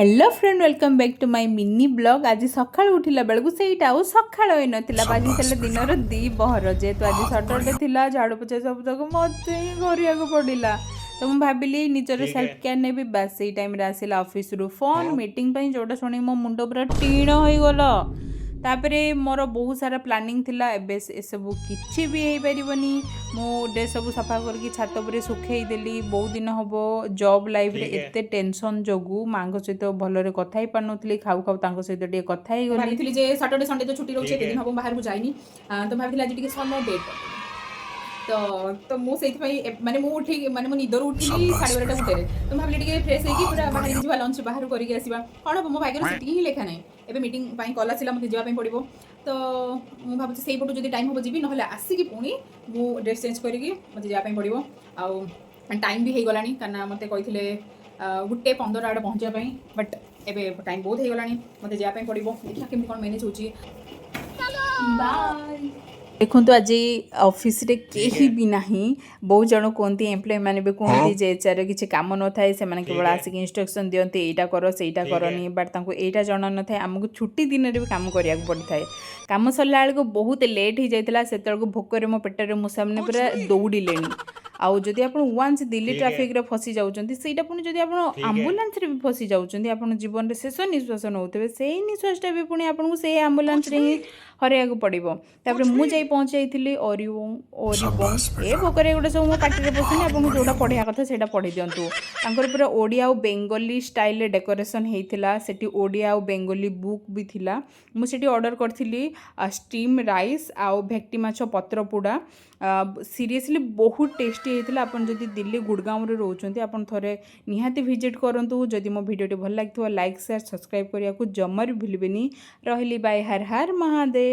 Hello friend welcome back to my mini blog. आज सकाळ उठिला बेलू सेटा आउ सकाळ होई नथिला बाजी सेले दिनर दी बहर जेतु आज सटरडे थिला झाड़ू पोछा सब तक मते ही करिया को पड़िला। तो मु भाबिली निजर सेल्फ केयर ने भी बस सेई टाइम रे आसिला ऑफिस रु फोन मीटिंग पई जोटा सुनी मो मुंडो पूरा टीण होई गलो। तापरे मोर बहुत सारा प्लानिंग थिला एबे सब किछि भी हेई परिबनी। मु डे सब सफा करके छात पर सुखई देली। बहुत दिन हबो जॉब लाइफ रे एते टेंशन जोगु मांग सहित भलरे कथा ही पानुतली खाऊ खाऊ तांको सहित टे कथा ही गली। भाबितली जे सैटरडे संडे तो छुट्टी रहउछे दिन हबो बाहर को जाइनी। तो भाबितली आज टिके समय बेट तो मु माने मु उठी माने मु निदर उठिली 12:30 गुटेरे। तो भाबिली टिके फ्रेश हेकी पूरा बाहर जिवा लंच बाहर करके आसीबा कोन हबो मो भाग्य सेठी ही लेखा नै। एबे मीटिंग पई कॉल आसिला मते जिवा पई पड़िबो। तो मु भाबुछि सेई पटु जदी टाइम हबो जिबी नहले आसीकी पुणी मु ड्रेस चेंज करिकी मते जिवा पई पड़िबो। आउ टाइम भी हे गलानी काना मते कहिथिले 1:15 आडे पहुंचा पई बट एबे टाइम बहुत हे गलानी मते जिवा पई पड़िबो। देखा केमि कोन मैनेज होची। बाय देखो तो आज ऑफिस रे केही भी नाही। बहुत जन कहती एम्प्लॉय मैंने भी कहती जे एचआर किसी कम न थाए से केवल आसिक इंस्ट्रक्शन दियंती एटा करो सेटा करनी बट तांको एटा जणा न थाए। आमको छुट्टी दिन रे भी काम करिया पड़ी थाए। काम सरला बेलू बहुत लेट हो जाता से भोकर मो पेटर मो सामने पूरा दौड़िले। आउ जदि आप वन्स दिल्ली ट्राफिक रे फसी जाउछंती सेटा पुणी जदि आप एम्बुलेंस रे भी फसी जाउछंती आपन जीवन रे शेष निश्वास नउतबे सेही निश्वासटा भी पुणी आपन से एम्बुलेंस रे ही हरिया को पड़िबो। तापर मु जाई पहुंचाइथिली ओरिओम ए भोकरे गोटे सब मो पार्टी रे पसुनी आपन जोटा पढ़िया कथा सेटा पढ़ी दियंतु। तांकर पूरा ओडिया और बेंगली स्टाइल रे डेकोरेशन हेइथिला। सेठी ओडिया और बेंगली बुक भी थिला। मु सेठी ऑर्डर करथिली स्टीम राइस आउ भेक्टी माछ पत्र पोड़ा। सीरियसली बहुत टेस्टी होता। आपन जदि दिल्ली गुड़गांव रे रोचंती आपन थरे निहाती विजिट करंतु। जदि मो वीडियोटी भल लागिथो लाइक शेयर सब्सक्राइब करिया को जम्मा भी भूलिबेनी। रहली बाय हर हर महादेव।